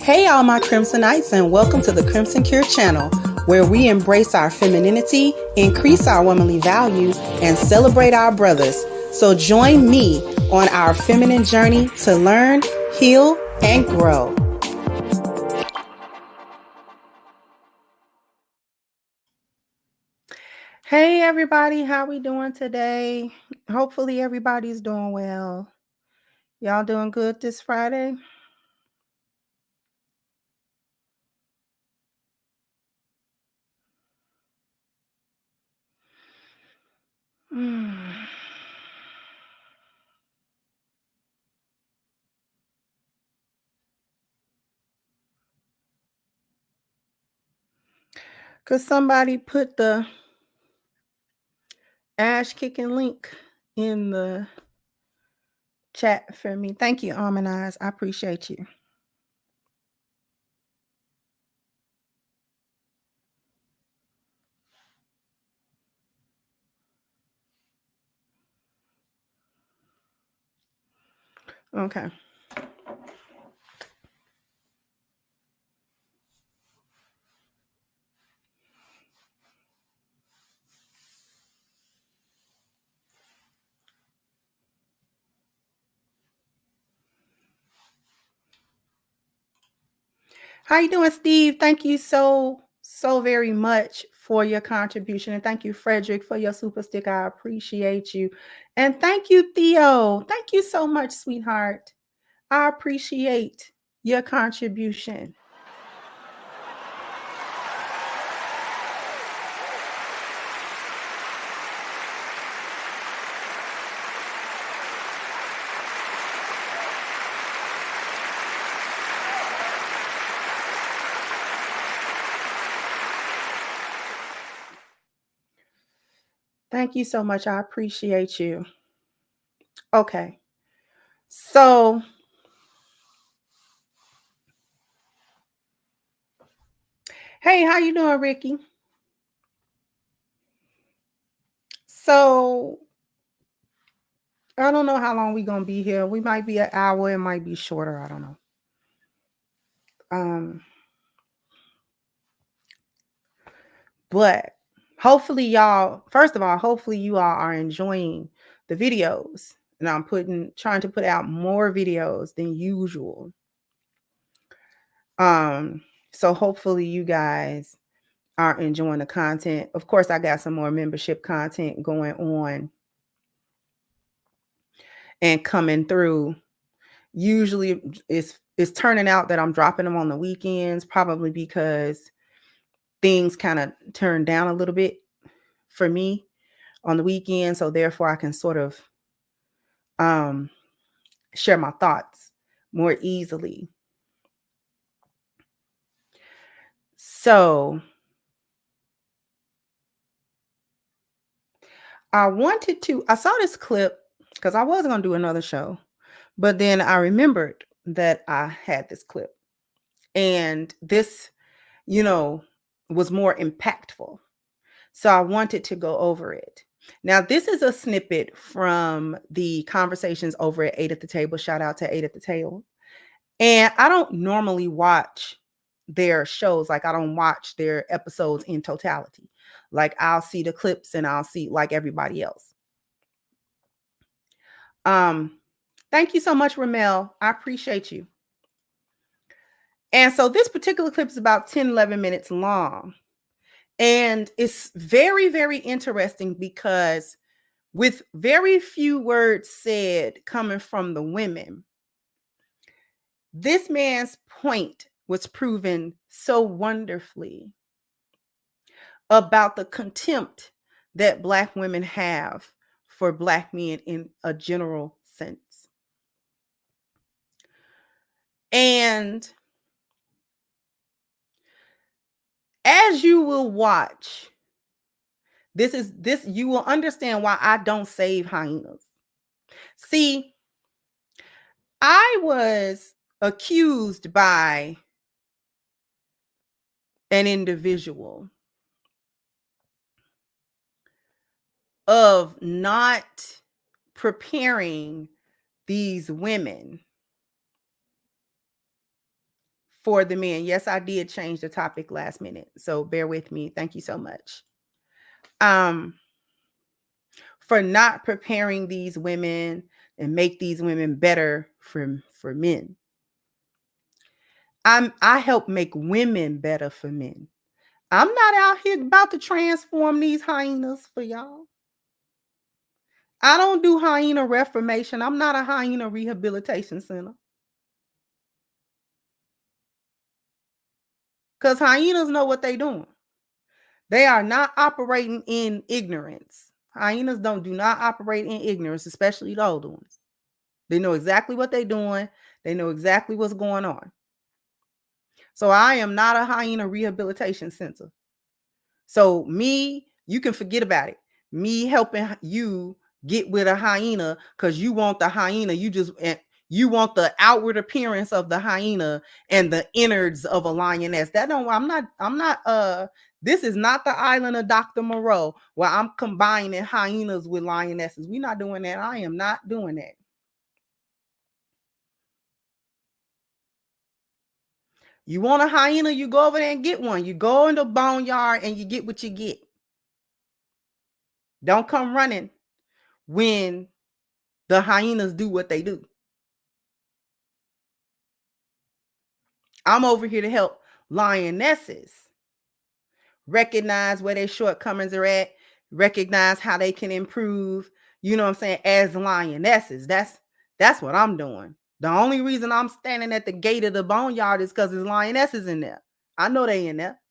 Hey, all my Crimsonites, and welcome to the Crimson Cure channel, where we embrace our femininity, increase our womanly value, and celebrate our brothers. So join me on our feminine journey to learn, heal, and grow. Hey, everybody, how we doing today? Hopefully everybody's doing well. Y'all doing good this Friday? Could somebody put the ash kicking link in the chat for me? Thank you, Harmonize. I appreciate you. Okay. How you doing, Steve? Thank you so very much for your contribution. And thank you, Frederick, for your super stick. I appreciate you. And thank you, Theo. Thank you so much, sweetheart. I appreciate your contribution. Thank you so much. I appreciate you. Okay. So hey, how you doing, Ricky? So I don't know how long we're gonna be here. We might be an hour, it might be shorter. I don't know. But hopefully y'all, first of all, hopefully you all are enjoying the videos. And I'm trying to put out more videos than usual. So hopefully you guys are enjoying the content. Of course, I got some more membership content going on and coming through. Usually it's turning out that I'm dropping them on the weekends, probably because things kind of turn down a little bit for me on the weekend. So therefore I can sort of share my thoughts more easily. So I saw this clip because I was going to do another show, but then I remembered that I had this clip and this, was more impactful. So I wanted to go over it. Now, this is a snippet from the conversations over at 8 at the Table. Shout out to 8 at the Table. And I don't normally watch their shows. Like I don't watch their episodes in totality. Like I'll see the clips and I'll see like everybody else. Thank you so much, Ramel. I appreciate you. And so this particular clip is about 10, 11 minutes long. And it's very, very interesting because with very few words said coming from the women, this man's point was proven so wonderfully about the contempt that Black women have for Black men in a general sense. And as you will watch, you will understand why I don't save hyenas. See, I was accused by an individual of not preparing these women for the men. Yes, I did change the topic last minute, so bear with me. Thank you so much. For not preparing these women and make these women better for men. I help make women better for men. I'm not out here about to transform these hyenas for y'all. I don't do hyena reformation. I'm not a hyena rehabilitation center. Because hyenas know what they're doing. They are not operating in ignorance. Hyenas do not operate in ignorance, especially the older ones. They know exactly what they're doing. They know exactly what's going on. So I am not a hyena rehabilitation center. So you can forget about it. Me helping you get with a hyena because you want the hyena. You want the outward appearance of the hyena and the innards of a lioness. This is not the island of Dr. Moreau where I'm combining hyenas with lionesses. We're not doing that. I am not doing that. You want a hyena, you go over there and get one. You go in the boneyard and you get what you get. Don't come running when the hyenas do what they do. I'm over here to help lionesses recognize where their shortcomings are at, recognize how they can improve, you know what I'm saying, as lionesses. That's what I'm doing. The only reason I'm standing at the gate of the boneyard is because there's lionesses in there. I know they in there.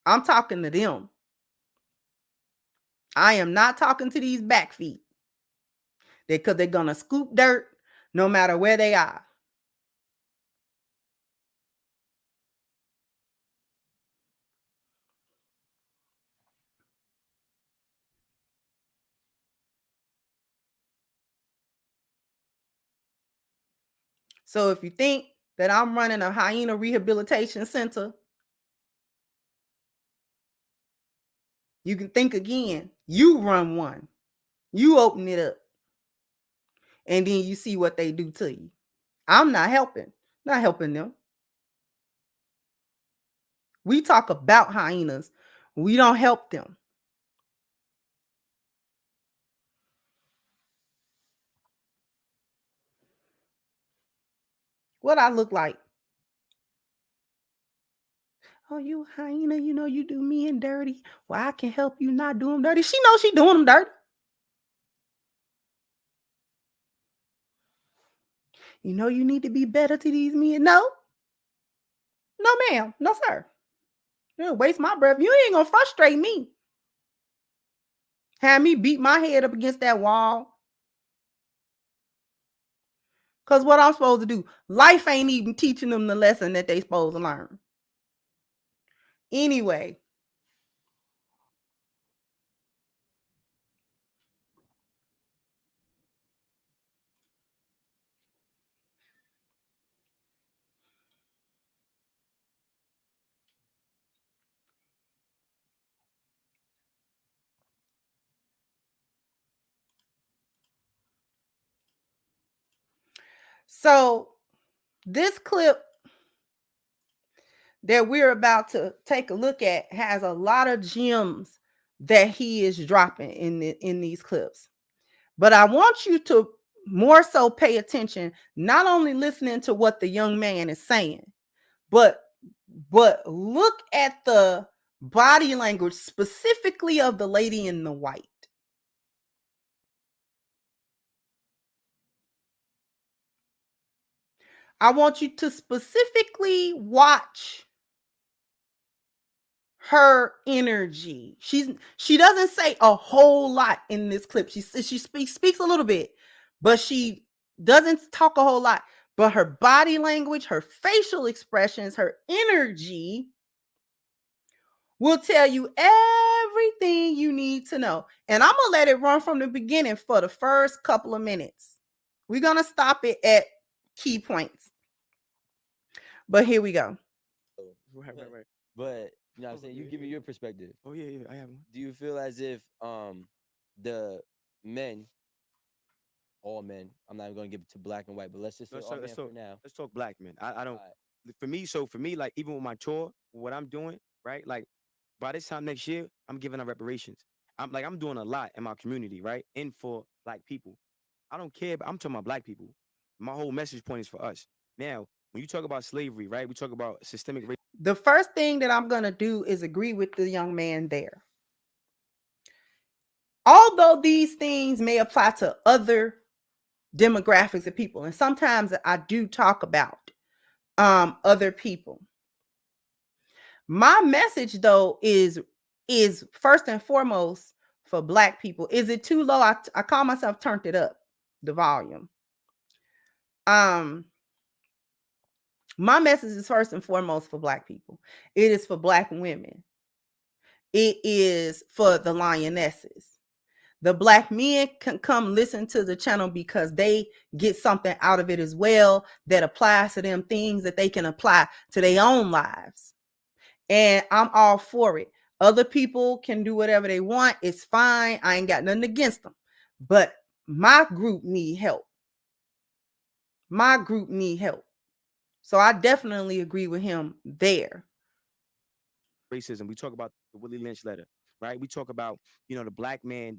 I'm talking to them. I am not talking to these back feet. Because they're going to scoop dirt no matter where they are. So if you think that I'm running a hyena rehabilitation center, you can think again. You run one. You open it up. And then you see what they do to you. I'm not helping. Not helping them. We talk about hyenas. We don't help them. What I look like? Oh, you hyena, you know you do me and dirty. Well, I can help you not do them dirty. She knows she doing them dirty. You know you need to be better to these men. No. No, ma'am. No, sir. You'll waste my breath. You ain't gonna frustrate me. Have me beat my head up against that wall. Because what I'm supposed to do, life ain't even teaching them the lesson that they supposed to learn. Anyway. So this clip that we're about to take a look at has a lot of gems that he is dropping in these clips. But I want you to more so pay attention, not only listening to what the young man is saying, but look at the body language specifically of the lady in the white. I want you to specifically watch her energy. She doesn't say a whole lot in this clip. She speaks a little bit, but she doesn't talk a whole lot. But her body language, her facial expressions, her energy will tell you everything you need to know. And I'm gonna let it run from the beginning for the first couple of minutes. We're gonna stop it at key points. But here we go. Right. But you know what I'm saying? You give me your perspective. Oh yeah, I have one. Do you feel as if the men all men. I'm not even gonna give it to black and white, but let's just say all men for now. let's talk black men. I don't. All right. For me, like even with my tour, what I'm doing, right? Like by this time next year, I'm giving out reparations. I'm doing a lot in my community, right? And for black people. I don't care, but I'm talking about black people. My whole message point is for us. Now, when you talk about slavery, right? We talk about systemic racism. The first thing that I'm going to do is agree with the young man there. Although these things may apply to other demographics of people, and sometimes I do talk about other people. My message though is first and foremost for black people. Is it too low? I call myself turned it up, the volume. My message is first and foremost for black people. It is for black women. It is for the lionesses. The black men can come listen to the channel because they get something out of it as well that applies to them, things that they can apply to their own lives. And I'm all for it. Other people can do whatever they want. It's fine. I ain't got nothing against them. But my group need help. My group need help. So I definitely agree with him there. Racism. We talk about the Willie Lynch letter, right? We talk about, the black man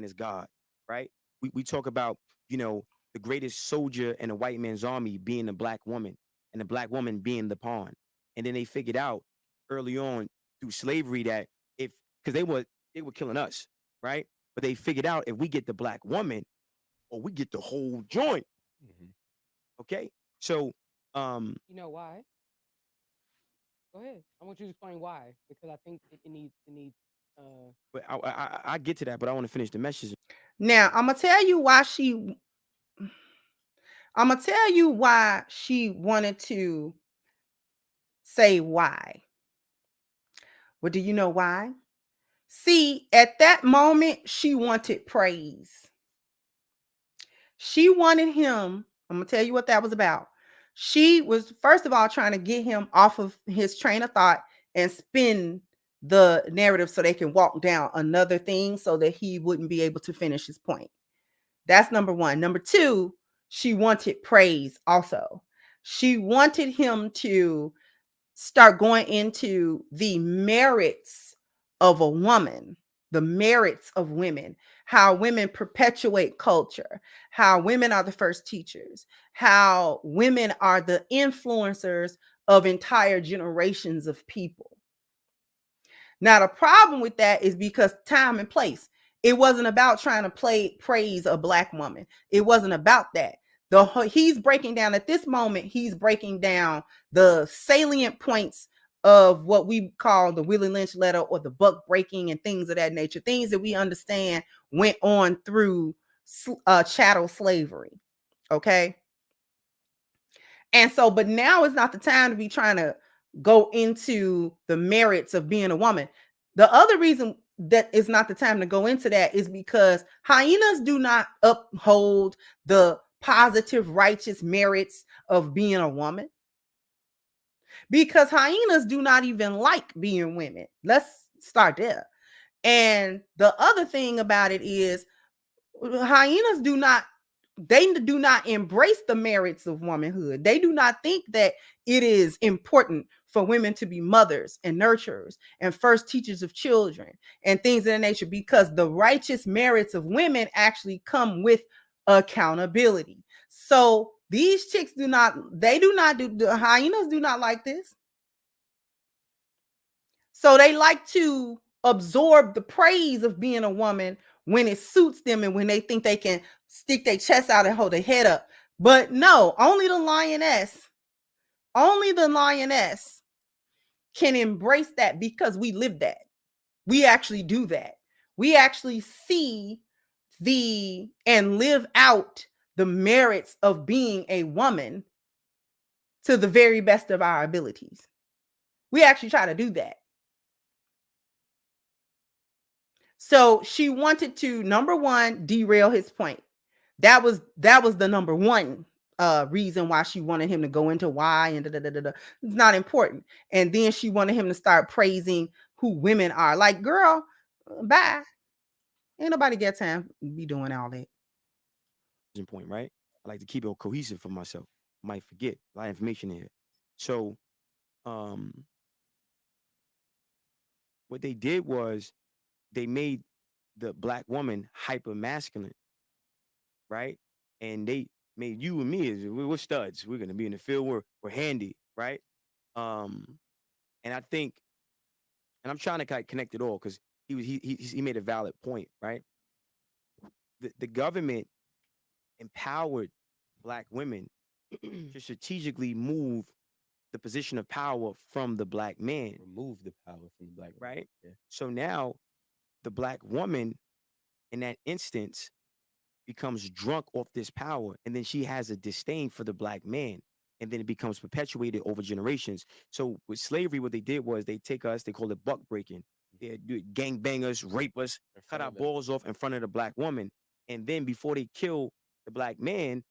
is God, right? We talk about, the greatest soldier in a white man's army being the black woman and the black woman being the pawn. And then they figured out early on through slavery that because they were killing us, right? But they figured out if we get the black woman or we get the whole joint. Mm-hmm. Okay. So You know why? Go ahead. I want you to explain why because I think it needs. but I get to that, but I want to finish the message. Now, I'm going to tell you why she wanted to say why. Well, do you know why? See, at that moment, she wanted praise. She wanted him. I'm going to tell you what that was about. She was, first of all, trying to get him off of his train of thought and spin the narrative so they can walk down another thing so that he wouldn't be able to finish his point. That's number one. Number two, she wanted praise also. She wanted him to start going into the merits of a woman, the merits of women, how women perpetuate culture, how women are the first teachers, how women are the influencers of entire generations of people. Now, the problem with that is because time and place. It wasn't about trying to praise a black woman. It wasn't about that. He's breaking down at this moment, he's breaking down the salient points of what we call the Willie Lynch letter or the buck breaking and things of that nature, things that we understand went on through chattel slavery. Okay. And so, but now is not the time to be trying to go into the merits of being a woman. The other reason that is not the time to go into that is because hyenas do not uphold the positive, righteous merits of being a woman. Because hyenas do not even like being women. Let's start there. And the other thing about it is hyenas do not embrace the merits of womanhood. They do not think that it is important for women to be mothers and nurturers and first teachers of children and things of that nature, because the righteous merits of women actually come with accountability. So these chicks the hyenas do not like this. So they like to absorb the praise of being a woman when it suits them and when they think they can stick their chest out and hold their head up. But no, only the lioness can embrace that because we live that. We actually do that. We actually see and live out the merits of being a woman to the very best of our abilities. We actually try to do that. So she wanted to, number one, derail his point. That was the number one reason why she wanted him to go into why and It's not important. And then she wanted him to start praising who women are. Like, girl, bye. Ain't nobody got time to be doing all that. point, right? I like to keep it cohesive for myself. I might forget a lot of information in here. So, um, what they did was they made the black woman hyper masculine, right? And they made you and me as we're studs. We're gonna be in the field. We're handy, right? Um, and I think, and I'm trying to kind of connect it all because he made a valid point, right? The government empowered black women to strategically move the position of power from the black man, Remove the power from the black man. right? Yeah. So now the black woman in that instance becomes drunk off this power, and then she has a disdain for the black man, and then it becomes perpetuated over generations. So with slavery, what they did was they take us, they call it buck breaking. They do gang bangers, rape us, cut our balls off in front of the black woman, and then before they kill the black man,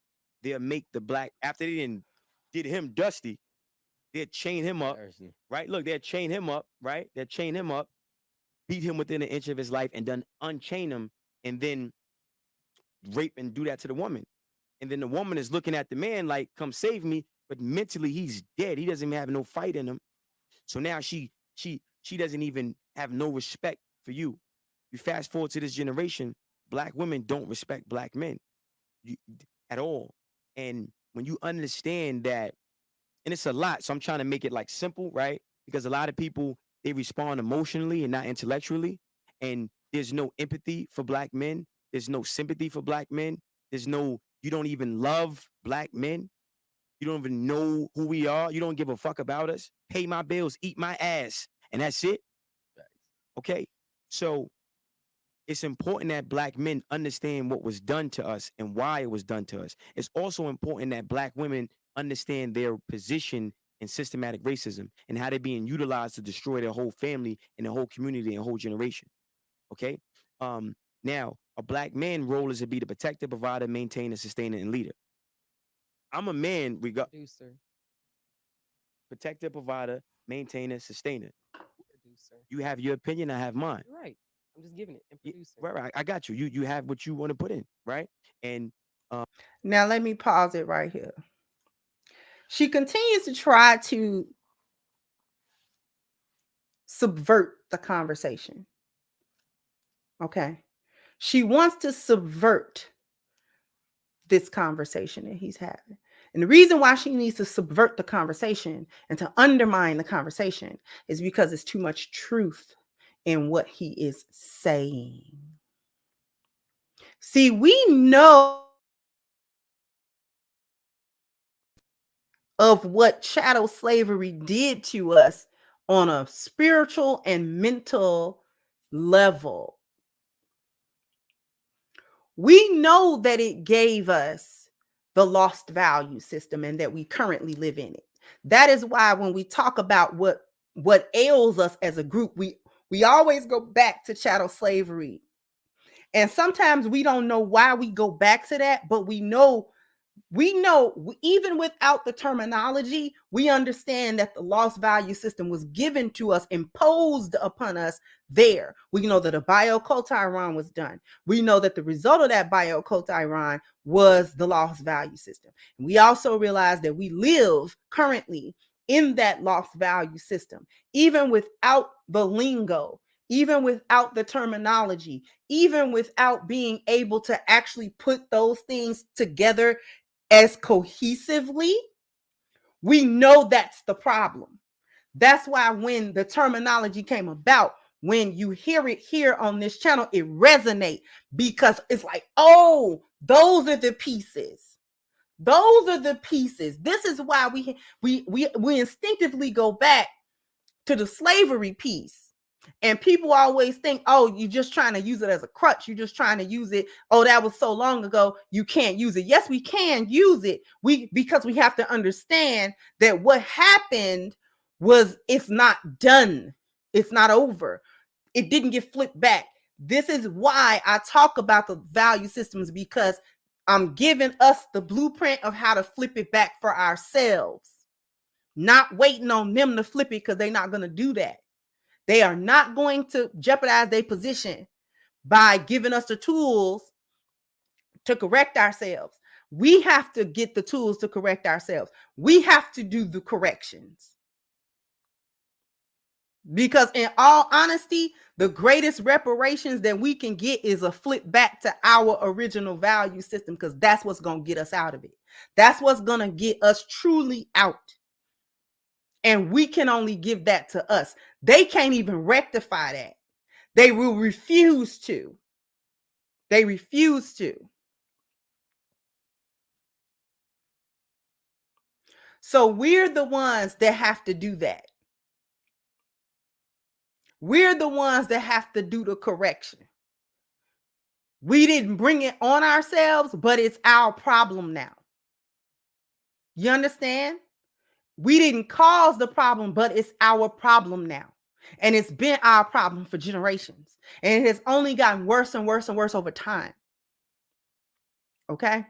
they'll make the black after they did him dusty, they'll chain him up, right? Look, they'll chain him up, right? They'll chain him up, beat him within an inch of his life, and then unchain him, and then rape and do that to the woman. And then the woman is looking at the man like, come save me. But mentally, he's dead. He doesn't even have no fight in him. So now she doesn't even have no respect for you. You fast forward to this generation, black women don't respect black men at all. And when you understand that, and it's a lot, so I'm trying to make it like simple, right? Because a lot of people, they respond emotionally and not intellectually. And there's no empathy for black men. There's no sympathy for black men. You don't even love black men. You don't even know who we are. You don't give a fuck about us. Pay my bills, eat my ass. And that's it. Okay. So it's important that black men understand what was done to us and why it was done to us. It's also important that black women understand their position in systematic racism and how they're being utilized to destroy their whole family and their whole community and whole generation. Okay. Now, a black man role is to be the protector, provider, maintainer, sustainer, and leader. I'm a man, Producer. protector, provider, maintainer, sustainer. Producer. You have your opinion, I have mine. You're right. I'm just giving it. And producer. Right. I got you. You have what you want to put in, right? And Now let me pause it right here. She continues to try to subvert the conversation. Okay. She wants to subvert this conversation that he's having. And the reason why she needs to subvert the conversation and to undermine the conversation is because there's too much truth in what he is saying. See, we know of what chattel slavery did to us on a spiritual and mental level. We know that it gave us the lost value system and that we currently live in it. That is why when we talk about what ails us as a group, we always go back to chattel slavery. And sometimes we don't know why we go back to that, but we know even without the terminology, we understand that the lost value system was given to us, imposed upon us there. We know that a biocultural was done. We know that the result of that biocultural was the lost value system. And we also realize that we live currently in that lost value system, even without the lingo, even without the terminology, even without being able to actually put those things together as cohesively. We know that's the problem. That's why when the terminology came about, when you hear it here on this channel, it resonates because it's like, oh, those are the pieces. Those are the pieces. This is why we instinctively go back to the slavery piece. And people always think, oh, you're just trying to use it as a crutch. You're just trying to use it. Oh, that was so long ago. You can't use it. Yes, we can use it. Because we have to understand that what happened was it's not done. It's not over. It didn't get flipped back. This is why I talk about the value systems, because I'm giving us the blueprint of how to flip it back for ourselves. Not waiting on them to flip it, because they're not going to do that. They are not going to jeopardize their position by giving us the tools to correct ourselves. We have to get the tools to correct ourselves. We have to do the corrections. Because in all honesty, the greatest reparations that we can get is a flip back to our original value system, because that's what's going to get us out of it. That's what's going to get us truly out. And we can only give that to us. They can't even rectify that. They will refuse to. They refuse to. So we're the ones that have to do that. We're the ones that have to do the correction. We didn't bring it on ourselves, but it's our problem now. You understand? We didn't cause the problem, but it's our problem now. And it's been our problem for generations. And it has only gotten worse and worse and worse over time. Okay?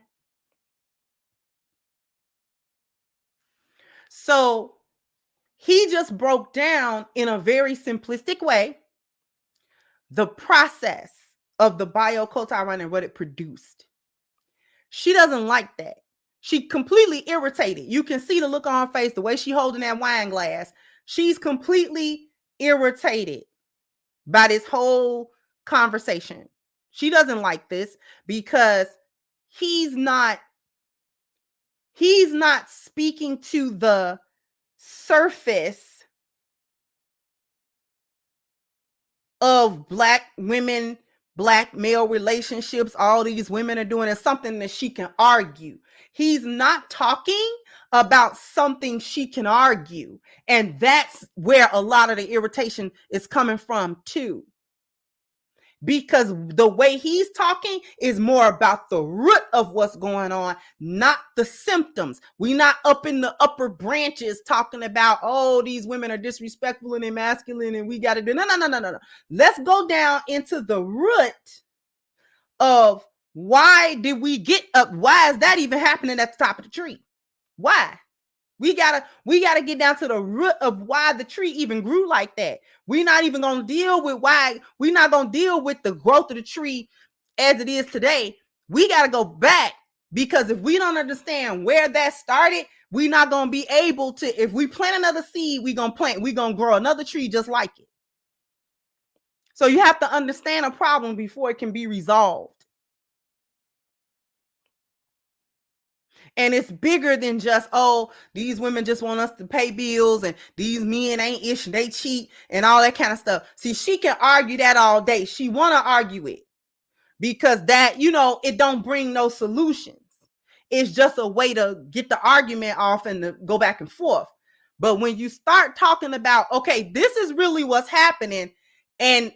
So he just broke down in a very simplistic way the process of the bioculture and what it produced. She doesn't like that. She completely irritated. You can see the look on her face, the way she holding that wine glass. She's completely irritated by this whole conversation. She doesn't like this because he's not speaking to the surface of Black women, Black male relationships. All these women are doing is something that she can argue. He's not talking about something she can argue. And that's where a lot of the irritation is coming from too. Because the way he's talking is more about the root of what's going on, not the symptoms. We're not up in the upper branches talking about, oh, these women are disrespectful and masculine and we got to do. No. Let's go down into the root of why did we get up? Why is that even happening at the top of the tree? Why? We gotta get down to the root of why the tree even grew like that. We're not even gonna deal with why. We're not gonna deal with the growth of the tree as it is today. We gotta go back, because if we don't understand where that started, we're not gonna be able to. If we plant another seed, we're gonna grow another tree just like it. So you have to understand a problem before it can be resolved. And it's bigger than just, oh, these women just want us to pay bills and these men ain't ish, they cheat and all that kind of stuff. See, she can argue that all day. She want to argue it because that, it don't bring no solutions. It's just a way to get the argument off and to go back and forth. But when you start talking about, okay, this is really what's happening, and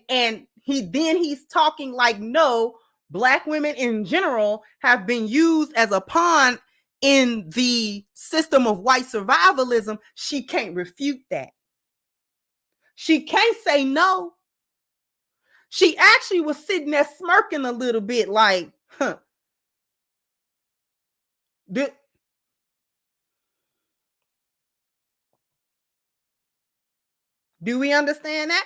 he's talking like, no, Black women in general have been used as a pawn in the system of white survivalism. She can't refute that. She can't say no. She actually was sitting there smirking a little bit like, huh. Do we understand that?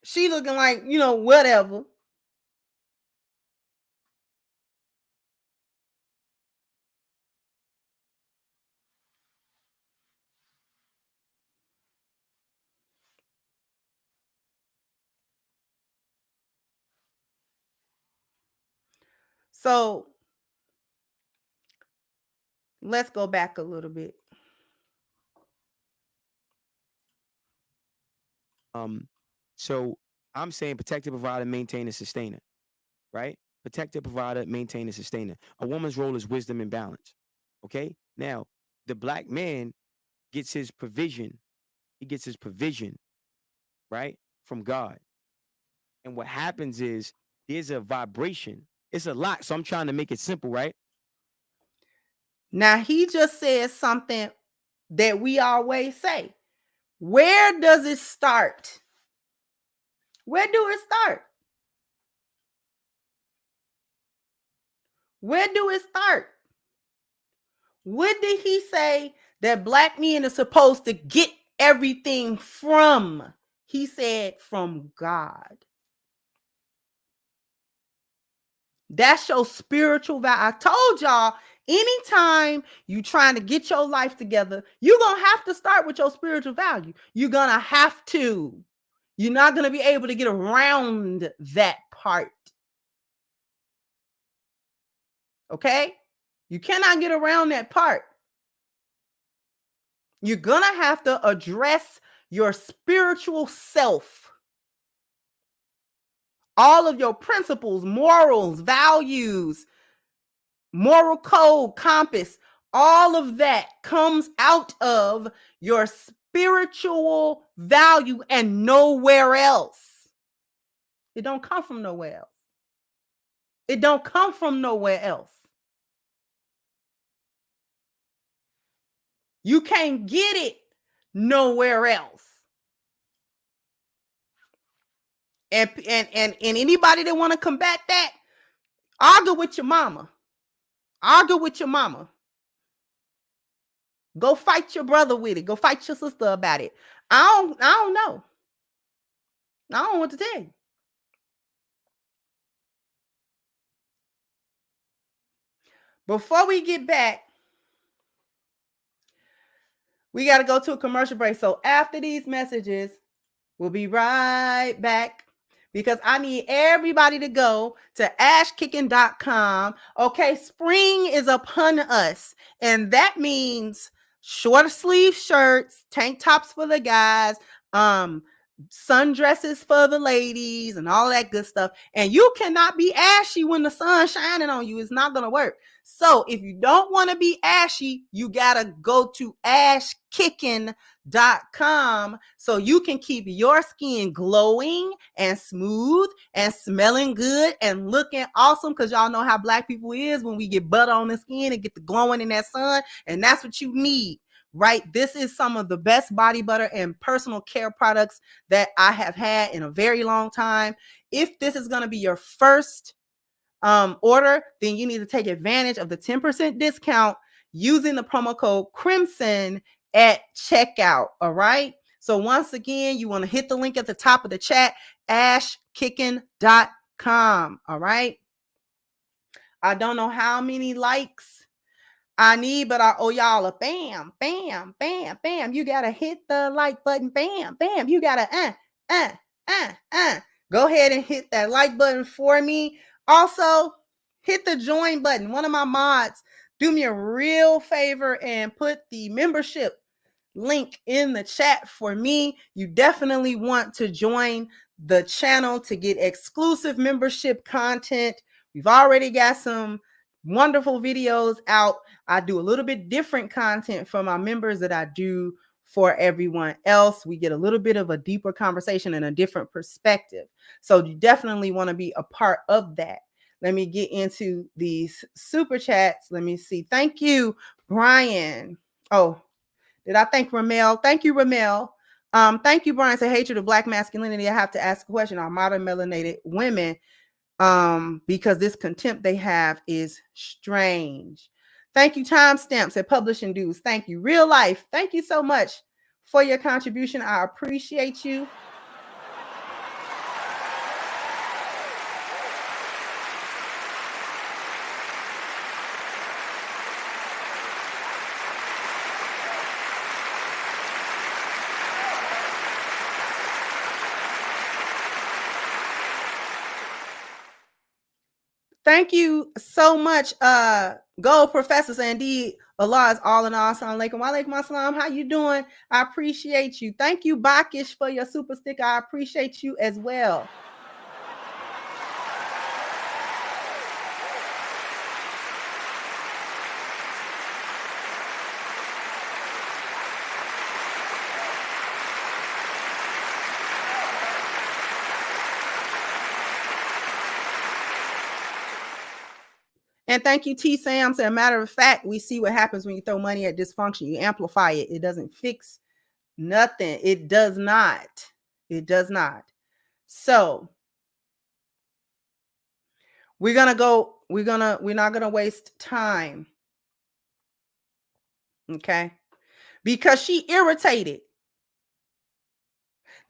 She looking like, whatever. So let's go back a little bit. So I'm saying protector, provider, maintainer, sustainer, right? Protector, provider, maintainer, sustainer. A woman's role is wisdom and balance. Okay. Now, the Black man gets his provision. He gets his provision, right, from God. And what happens is there's a vibration. It's a lot. So I'm trying to make it simple, right? Now, he just said something that we always say. Where does it start? Where do it start? Where do it start? What did he say that Black men are supposed to get everything from, he said, from God. That's your spiritual value. I told y'all, anytime you trying to get your life together, you're going to have to start with your spiritual value. You're going to have to. You're not going to be able to get around that part. Okay? You cannot get around that part. You're going to have to address your spiritual self. All of your principles, morals, values, moral code, compass, all of that comes out of your spiritual value and nowhere else. It don't come from nowhere else. It don't come from nowhere else. You can't get it nowhere else. And anybody that want to combat that, argue with your mama. Argue with your mama. Go fight your brother with it. Go fight your sister about it. I don't know. I don't know what to tell you. Before we get back, we got to go to a commercial break. So after these messages, we'll be right back because I need everybody to go to ashkicking.com. Okay, spring is upon us, and that means short sleeve shirts, tank tops for the guys, sundresses for the ladies, and all that good stuff. And you cannot be ashy when the sun's shining on you. It's not going to work. So if you don't want to be ashy, you got to go to ashkicking.com so you can keep your skin glowing and smooth and smelling good and looking awesome, because y'all know how black people is when we get butter on the skin and get the glowing in that sun, and that's what you need, right? This is some of the best body butter and personal care products that I have had in a very long time. If this is going to be your first order, then you need to take advantage of the 10% discount using the promo code Crimson at checkout. All right. So once again, you want to hit the link at the top of the chat, ashkicking.com. All right. I don't know how many likes I need, but I owe y'all a bam, bam, bam, bam. You got to hit the like button. Bam, bam. You got to go ahead and hit that like button for me. Also, hit the join button. One of my mods, do me a real favor and put the membership link in the chat for me. You definitely want to join the channel to get exclusive membership content. We've already got some wonderful videos out. I do a little bit different content for my members that I do for everyone else. We get a little bit of a deeper conversation and a different perspective. So you definitely want to be a part of that. Let me get into these super chats. Let me see. Thank you, Brian. Oh, did I thank Ramel? Thank you, Ramel. Thank you, Brian. Say hatred of black masculinity. I have to ask a question. Are modern melanated women, because this contempt they have is strange. Thank you, Timestamps at Publishing Dudes. Thank you. Real Life. Thank you so much for your contribution. I appreciate you. Thank you so much, Gold Professor. Indeed, Allah is all in all. Assalamu alaikum. Wa alaikum assalam. How you doing? I appreciate you. Thank you, Bakish, for your super sticker. I appreciate you as well. And thank you, T. Sam. As a matter of fact, we see what happens when you throw money at dysfunction. You amplify it. It doesn't fix nothing. It does not. It does not. So we're not gonna waste time. Okay. Because she irritated.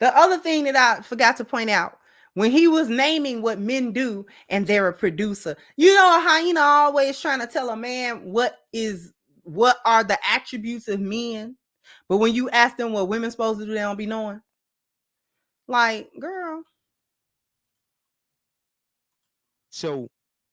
The other thing that I forgot to point out, when he was naming what men do and they're a producer, you know, a hyena always trying to tell a man what are the attributes of men. But when you ask them what women's supposed to do, they don't be knowing. Like, girl. So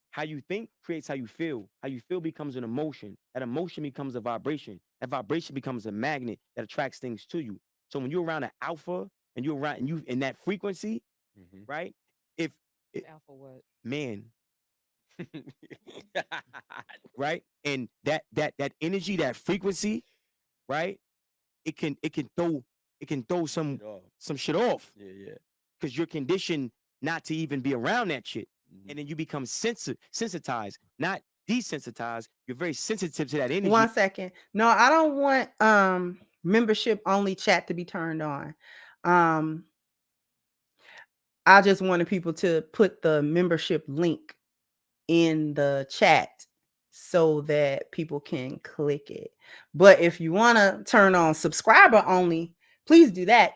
how you think creates how you feel. How you feel becomes an emotion. That emotion becomes a vibration. That vibration becomes a magnet that attracts things to you. So when you're around an alpha and you're around and you in that frequency, right? If Alpha what? man, right? And that energy, that frequency, right? It can throw some shit off. Yeah. Because you're conditioned not to even be around that shit. And then you become sensitized, not desensitized. You're very sensitive to that energy. 1 second. No, I don't want membership only chat to be turned on. I just wanted people to put the membership link in the chat so that people can click it. But if you want to turn on subscriber only, please do that.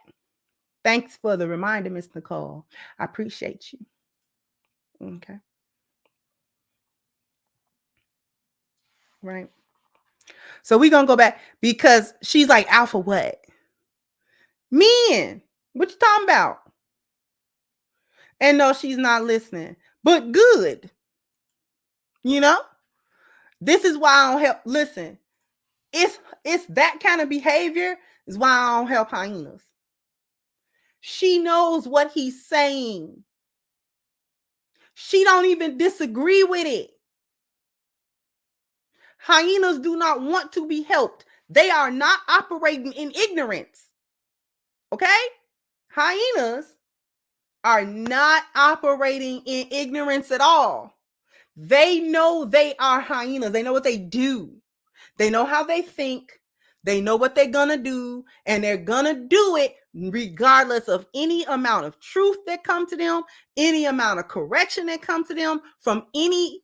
Thanks for the reminder, Miss Nicole. I appreciate you. Okay. Right. So we're going to go back because she's like, alpha what? Men. What you talking about? And no, she's not listening. But good. You know? This is why I don't help. Listen. It's that kind of behavior is why I don't help hyenas. She knows what he's saying. She don't even disagree with it. Hyenas do not want to be helped. They are not operating in ignorance. Okay? Hyenas are not operating in ignorance at all. They know they are hyenas. They know what they do. They know how they think. They know what they're going to do. And they're going to do it regardless of any amount of truth that come to them, any amount of correction that come to them from any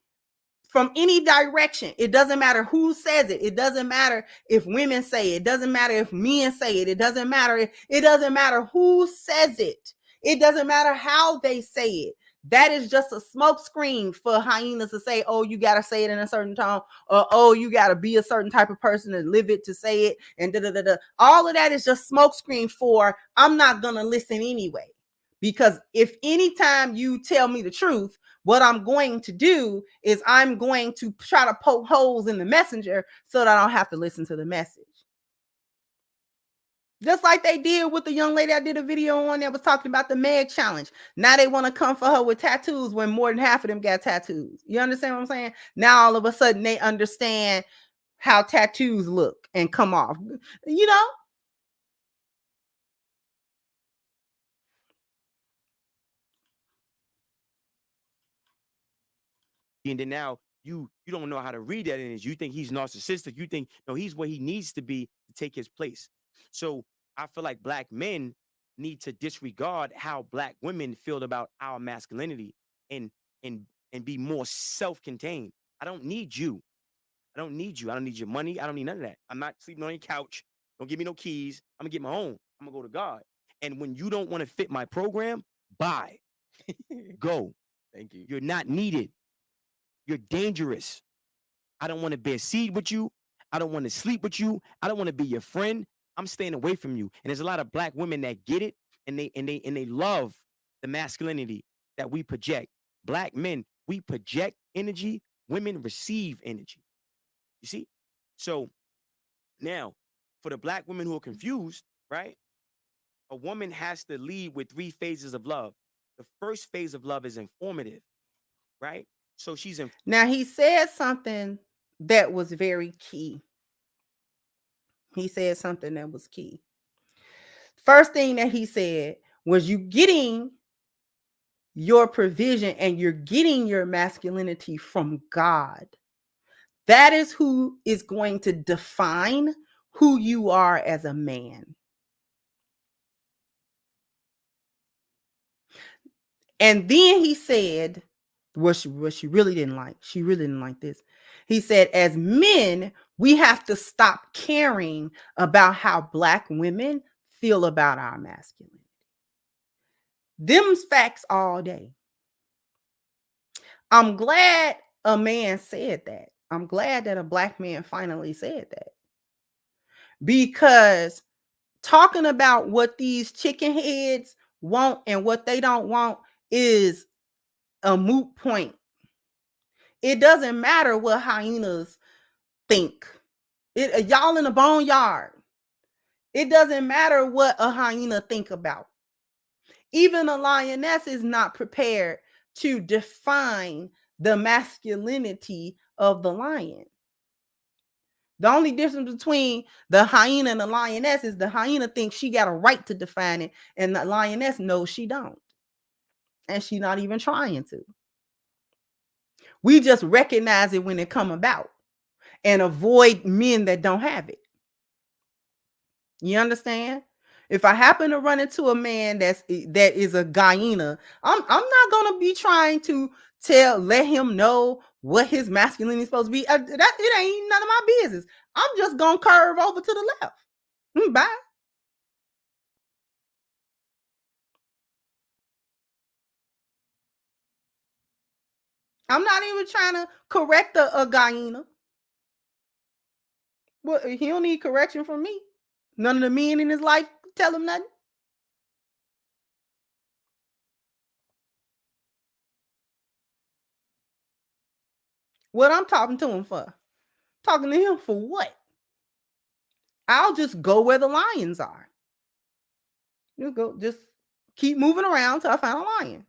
direction. It doesn't matter who says it. It doesn't matter if women say it. It doesn't matter if men say it. It doesn't matter. It doesn't matter who says it. It doesn't matter how they say it. That is just a smoke screen for hyenas to say, oh, you got to say it in a certain tone, or oh, you got to be a certain type of person to live it, to say it, and da-da-da-da. All of that is just smoke screen for, I'm not going to listen anyway. Because if anytime you tell me the truth, what I'm going to do is I'm going to try to poke holes in the messenger so that I don't have to listen to the message. Just like they did with the young lady I did a video on that was talking about the Meg challenge. Now they want to come for her with tattoos when more than half of them got tattoos. You understand what I'm saying? Now all of a sudden they understand how tattoos look and come off. You know? And then now you don't know how to read that energy. You think he's narcissistic. You think, no, he's where he needs to be to take his place. So I feel like black men need to disregard how black women feel about our masculinity and be more self-contained. I don't need you. I don't need you. I don't need your money. I don't need none of that. I'm not sleeping on your couch. Don't give me no keys. I'm gonna get my own. I'm gonna go to God. And when you don't want to fit my program, bye. Go. Thank you. You're not needed. You're dangerous. I don't want to bear seed with you. I don't want to sleep with you. I don't want to be your friend. I'm staying away from you. And there's a lot of black women that get it and they love the masculinity that we project. Black men, we project energy. Women receive energy. You see? So now, for the black women who are confused, right? A woman has to lead with 3 phases of love. The first phase of love is informative, right? So she's in. Now he said something that was very key. He said something that was key. First thing that he said was, you getting your provision and you're getting your masculinity from God. That is who is going to define who you are as a man. And then he said, what she really didn't like. She really didn't like this. He said, as men, we have to stop caring about how black women feel about our masculinity. Them's facts all day. I'm glad a man said that. I'm glad that a Black man finally said that. Because talking about what these chicken heads want and what they don't want is a moot point. It doesn't matter what hyenas think. Y'all in the boneyard. It doesn't matter what a hyena think about. Even a lioness is not prepared to define the masculinity of the lion. The only difference between the hyena and the lioness is the hyena thinks she got a right to define it, and the lioness knows she don't. And she's not even trying to. We just recognize it when it come about and avoid men that don't have it. You understand? If I happen to run into a man that is a hyena, I'm not gonna be trying to let him know what his masculinity is supposed to be. It ain't none of my business. I'm just gonna curve over to the left. Bye. I'm not even trying to correct a hyena. Well, he don't need correction from me. None of the men in his life tell him nothing. What I'm talking to him for? Talking to him for what? I'll just go where the lions are. Just keep moving around till I find a lion.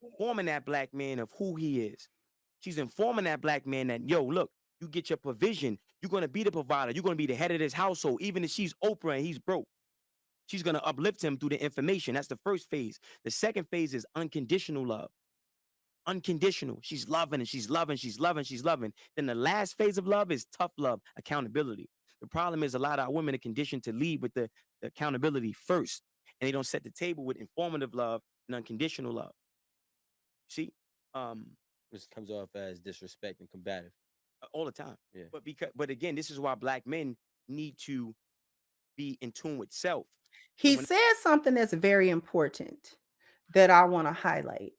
Informing that Black man of who he is. She's informing that Black man that, yo, look, you get your provision. You're going to be the provider. You're going to be the head of this household. Even if she's Oprah and he's broke, she's going to uplift him through the information. That's the first phase. The second phase is unconditional love. Unconditional. She's loving and she's loving, she's loving, she's loving. Then the last phase of love is tough love, accountability. The problem is a lot of our women are conditioned to lead with the accountability first, and they don't set the table with informative love and unconditional love. See, Which comes off as disrespect and combative. all the time. Yeah. But again, this is why Black men need to be in tune with self. He said something that's very important that I want to highlight.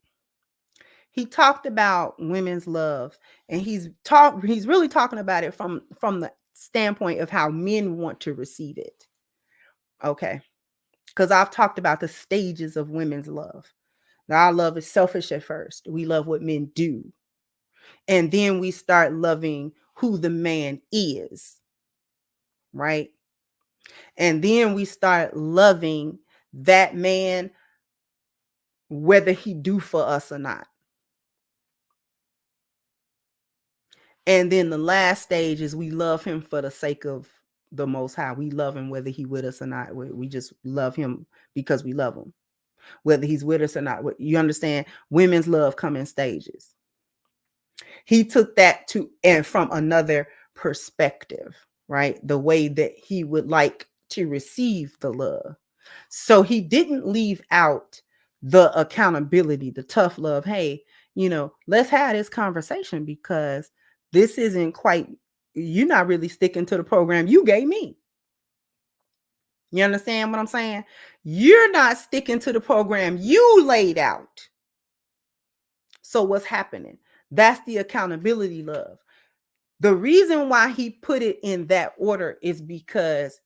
He talked about women's love, and he's really talking about it from the standpoint of how men want to receive it. Okay. Because I've talked about the stages of women's love. Now, our love is selfish at first. We love what men do. And then we start loving who the man is. Right? And then we start loving that man, whether he do for us or not. And then the last stage is we love him for the sake of the Most High. We love him whether he with us or not. We just love him because we love him, whether he's with us or not. You understand? Women's love come in stages. He took that and from another perspective, right? The way that he would like to receive the love. So he didn't leave out the accountability, the tough love. Hey, let's have this conversation because this isn't quite, you're not really sticking to the program you gave me. You understand what I'm saying? You're not sticking to the program you laid out. So what's happening? That's the accountability love. The reason why he put it in that order is because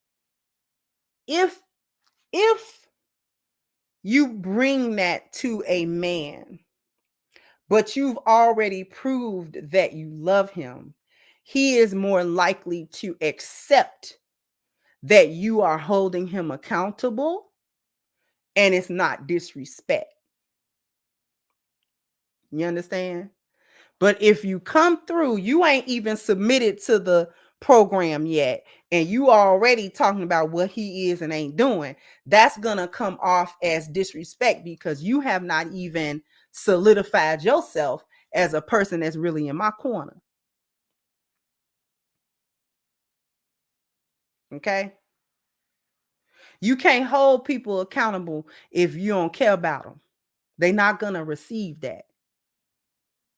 if you bring that to a man, but you've already proved that you love him, he is more likely to accept that you are holding him accountable and it's not disrespect. You understand? But if you come through, you ain't even submitted to the program yet, and you already talking about what he is and ain't doing, that's gonna come off as disrespect because you have not even solidified yourself as a person that's really in my corner. Okay? You can't hold people accountable if you don't care about them. They not gonna receive that.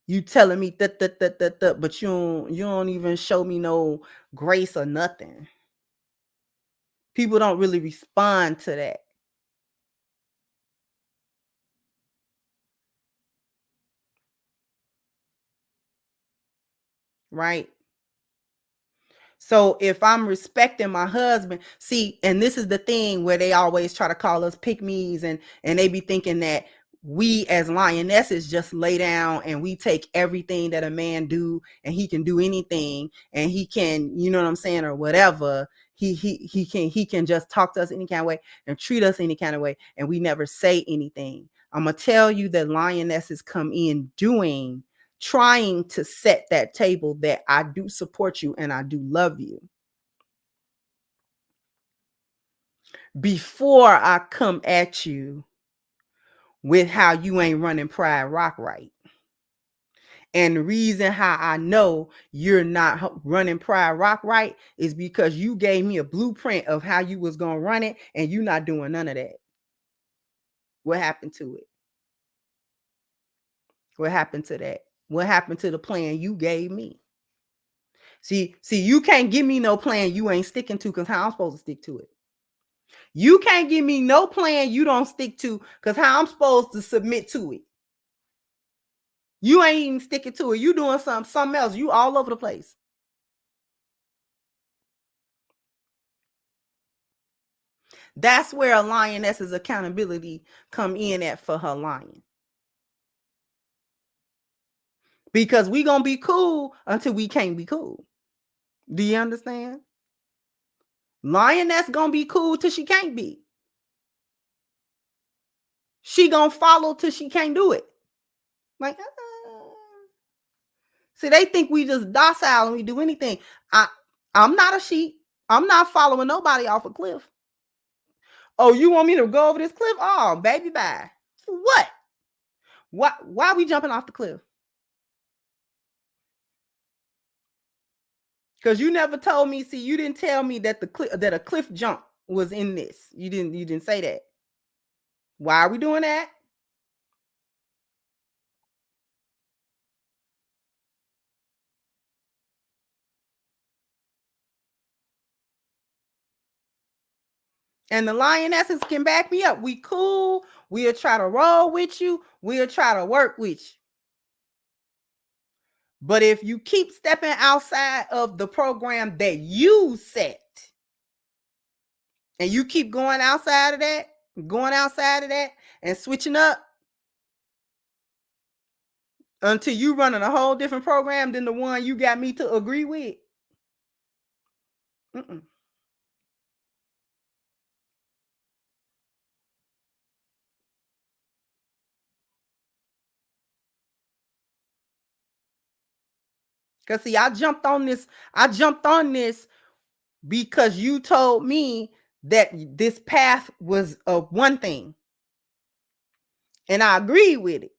You telling me that, but you don't even show me no grace or nothing. People don't really respond to that. Right? So if I'm respecting my husband, see, and this is the thing where they always try to call us pick me's, and they be thinking that we as lionesses just lay down and we take everything that a man do, and he can do anything, and he can, you know what I'm saying, or whatever. He can just talk to us any kind of way and treat us any kind of way, and we never say anything. I'm gonna tell you that lionesses come in trying to set that table that I do support you and I do love you. Before I come at you with how you ain't running Pride Rock right. And the reason how I know you're not running Pride Rock right is because you gave me a blueprint of how you was going to run it, and you not doing none of that. What happened to it? What happened to that? What happened to the plan you gave me? See, you can't give me no plan you ain't sticking to, because how I'm supposed to stick to it? You can't give me no plan you don't stick to, because how I'm supposed to submit to it? You ain't even sticking to it. You doing something else. You all over the place. That's where a lioness's accountability come in at for her lion. Because we gonna be cool until we can't be cool. Do you understand? Lioness gonna be cool till she can't be. She gonna follow till she can't do it. Like, see, they think we just docile and we do anything. I'm not a sheep. I'm not following nobody off a cliff. Oh, you want me to go over this cliff? Oh, baby, bye. For what? Why are we jumping off the cliff? Because you never told me. See, you didn't tell me that that a cliff jump was in this. You didn't say that. Why are we doing that? And the lionesses can back me up. We cool. We'll try to roll with you. We'll try to work with you. But if you keep stepping outside of the program that you set, and you keep going outside of that, and switching up until you running a whole different program than the one you got me to agree with. Mm-mm. Because see, I jumped on this because you told me that this path was one thing. And I agreed with it.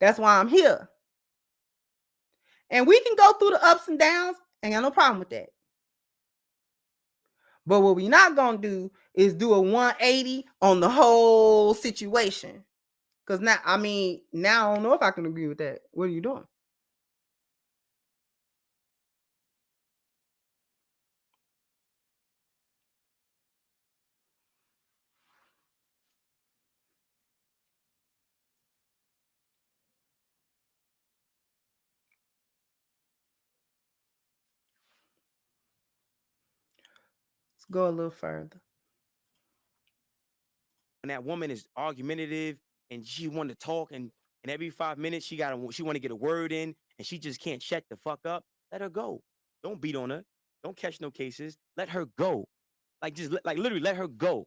That's why I'm here. And we can go through the ups and downs. Ain't got no problem with that. But what we not going to do is do a 180 on the whole situation. Because now I don't know if I can agree with that. What are you doing? Let's go a little further. When that woman is argumentative and she want to talk, and every 5 minutes she want to get a word in, and she just can't shut the fuck up, let her go. Don't beat on her. Don't catch no cases. Let her go. Like literally let her go.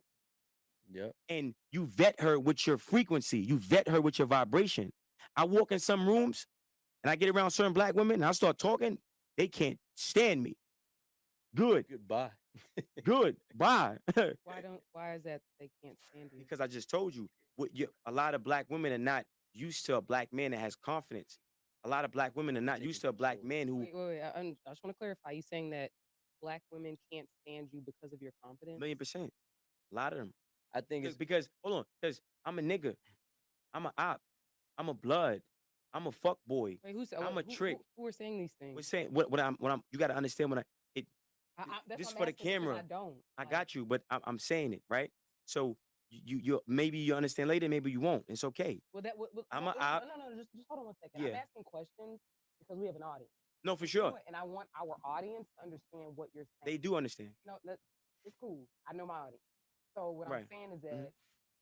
Yep. And you vet her with your frequency. You vet her with your vibration. I walk in some rooms and I get around certain black women and I start talking. They can't stand me. Good. Goodbye. Good. Bye. Why is that they can't stand you? Because I just told you, a lot of black women are not used to a black man that has confidence. A lot of black women are not used to a black man who. Wait. I just want to clarify. You saying that black women can't stand you because of your confidence? 1,000,000%. A lot of them. I think it's Because hold on, because I'm a nigga. I'm a op. I'm a blood. I'm a fuck boy. Wait, who's I'm a trick. who are saying these things? We're saying what I'm you got to understand when That's this what for I'm the asking because camera. I don't. I Like, got you, but I'm saying it right. So you maybe you understand later, maybe you won't. It's okay. well, that I'm a no, op. no, no. Just hold on one second. Yeah. I'm asking questions because we have an audience. No, for sure. And I want our audience to understand what you're saying. They do understand. No, it's cool. I know my audience. So what Right. I'm saying is that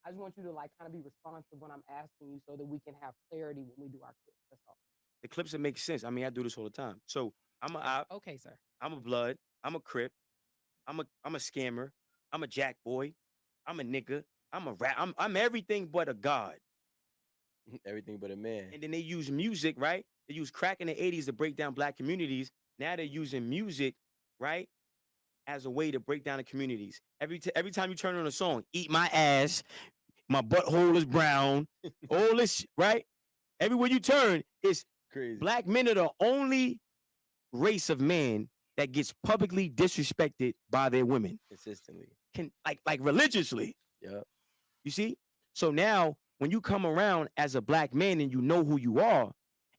I just want you to like kind of be responsive when I'm asking you, so that we can have clarity when we do our clips. That's all. The clips that make sense. I mean, I do this all the time. So I'm a op. Okay, sir. I'm a blood. I'm a crip. I'm a scammer. I'm a jack boy. I'm a nigga. I'm a rat. I'm everything but a god. Everything but a man. And then they use music, right? They use crack in the 80s to break down black communities. Now they're using music, right, as a way to break down the communities. Every time you turn on a song, eat my ass, my butthole is brown, all this, right? Everywhere you turn, it's Crazy. black men are the only race of man that gets publicly disrespected by their women. Consistently. Like religiously. Yep. You see? So now when you come around as a black man and you know who you are,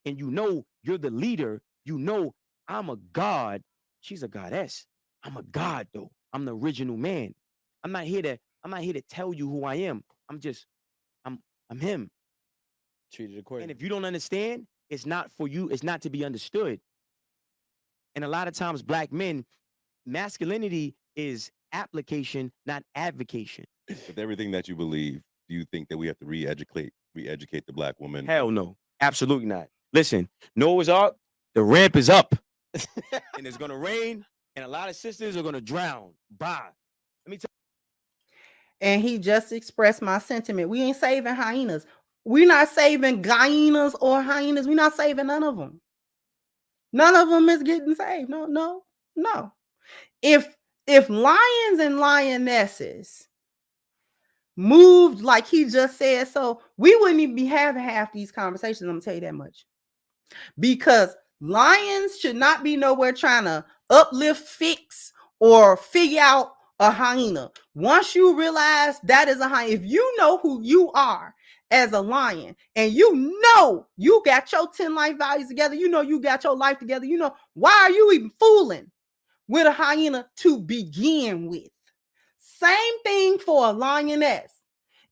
and you know you're the leader, you know I'm a god. She's a goddess. I'm a god though. I'm the original man. I'm not here to tell you who I am. I'm him. Treated accordingly. And if you don't understand, it's not for you, it's not to be understood. And a lot of times black men, masculinity is application, not advocation. With everything that you believe, do you think that we have to re-educate the black woman? Hell no. Absolutely not. Listen, Noah's Ark, the ramp is up. And it's gonna rain, and a lot of sisters are gonna drown. Bye. Let me tell And he just expressed my sentiment. We ain't saving hyenas. We're not saving hyenas or hyenas. We're not saving none of them. None of them is getting saved. No. If lions and lionesses moved like he just said, so we wouldn't even be having half these conversations. I'm gonna tell you that much. Because lions should not be nowhere trying to uplift, fix, or figure out a hyena. Once you realize that is a hyena, if you know who you are as a lion, and you know you got your 10 life values together, you know you got your life together, you know, why are you even fooling with a hyena to begin with? Same thing for a lioness.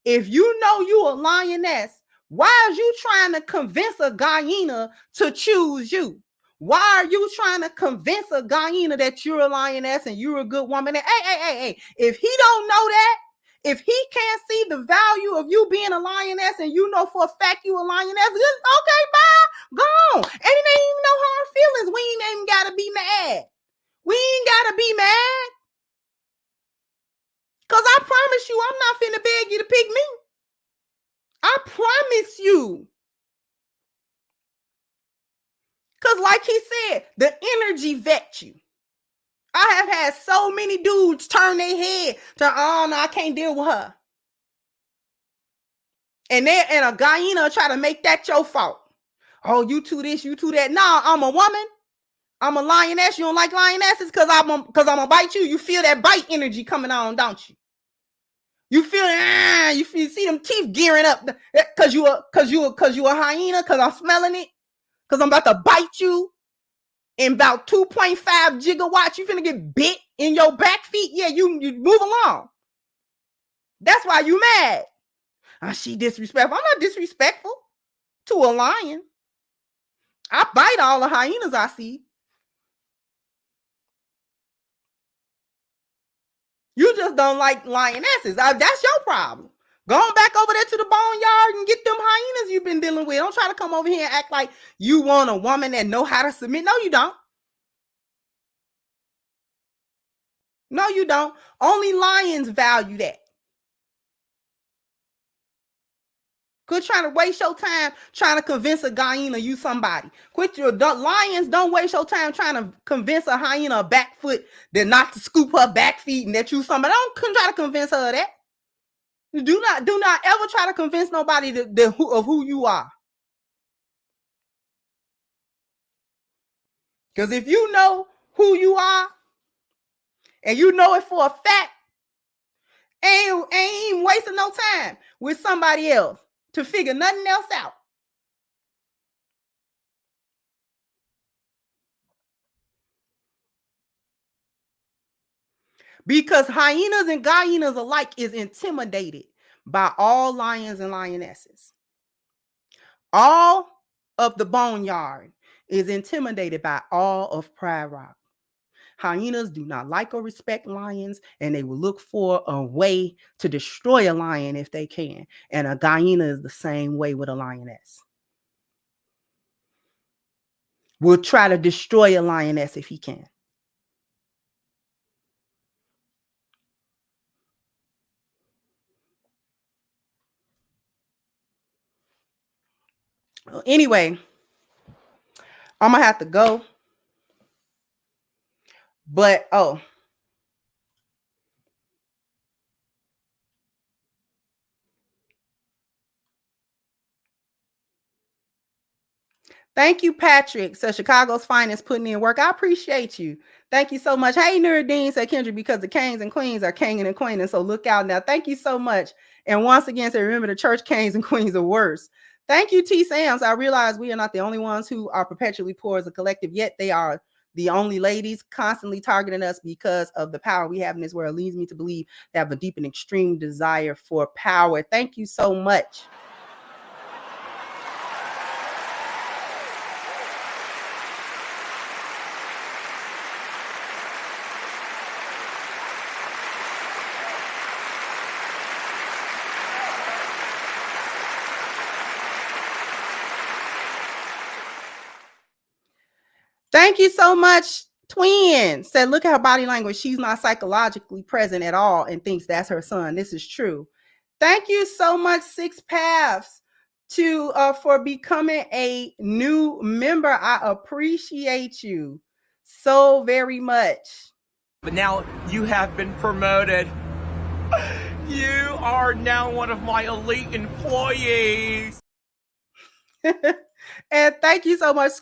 If you know you a lioness, why are you trying to convince a hyena to choose you? Why are you trying to convince a hyena that you're a lioness and you're a good woman? Hey. If he don't know that, if he can't see the value of you being a lioness and you know for a fact you a lioness, okay, bye, go on. And it ain't even no hard feelings. We ain't even got to be mad. We ain't got to be mad. Because I promise you, I'm not finna beg you to pick me. I promise you. Because like he said, the energy vet you. I have had so many dudes turn their head to, oh, no, I can't deal with her. And a hyena try to make that your fault. Oh, you two this, you two that. Nah, I'm a woman. I'm a lioness. You don't like lionesses because I'm gonna bite you. You feel that bite energy coming on, don't you? You feel you see them teeth gearing up because you a hyena, because I'm smelling it, because I'm about to bite you in about 2.5 gigawatts. You finna get bit in your back feet. Yeah, you move along. That's why you mad. She disrespectful. I'm not disrespectful to a lion. I bite all the hyenas I see. You just don't like lionesses. That's your problem. Going back over there to the boneyard and get them hyenas you've been dealing with. Don't try to come over here and act like you want a woman that know how to submit. No, you don't. No, you don't. Only lions value that. Quit trying to waste your time trying to convince a hyena you somebody. Lions don't waste your time trying to convince a hyena a back foot that not to scoop her back feet and that you somebody. Don't try to convince her of that. Do not ever try to convince nobody of who you are. Because if you know who you are and you know it for a fact, ain't even wasting no time with somebody else to figure nothing else out. Because hyenas and hyenas alike is intimidated by all lions and lionesses. All of the boneyard is intimidated by all of Pride Rock. Hyenas do not like or respect lions, and they will look for a way to destroy a lion if they can. And a hyena is the same way with a lioness. Will try to destroy a lioness if he can. Anyway, I'm gonna have to go. But thank you, Patrick. So Chicago's finest putting in work. I appreciate you. Thank you so much. Hey, Nuruddin, said Kendra, because the kings and queens are king and queen, and so look out now. Thank you so much. And once again, say remember the church kings and queens are worse. Thank you, T. Sams. I realize we are not the only ones who are perpetually poor as a collective, yet they are the only ladies constantly targeting us because of the power we have in this world. Leads me to believe they have a deep and extreme desire for power. Thank you so much. Thank you so much. Twin said, look at her body language. She's not psychologically present at all and thinks that's her son. This is true. Thank you so much, Six Paths, for becoming a new member. I appreciate you so very much. But now you have been promoted. You are now one of my elite employees. And thank you so much,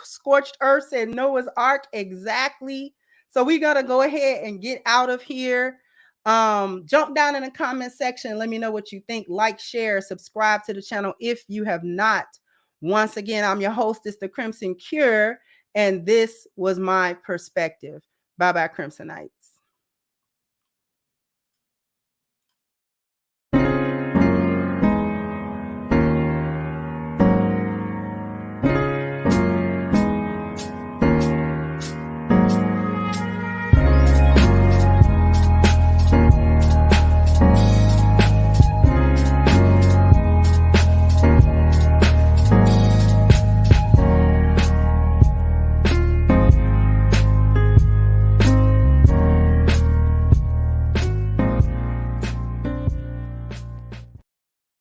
Scorched Earth said Noah's Ark. Exactly. So we're gonna go ahead and get out of here. Jump down in the comment section. Let me know what you think. Like, share, subscribe to the channel if you have not. Once again, I'm your hostess, The Crimson Cure, and this was my perspective. Bye-bye, Crimsonite.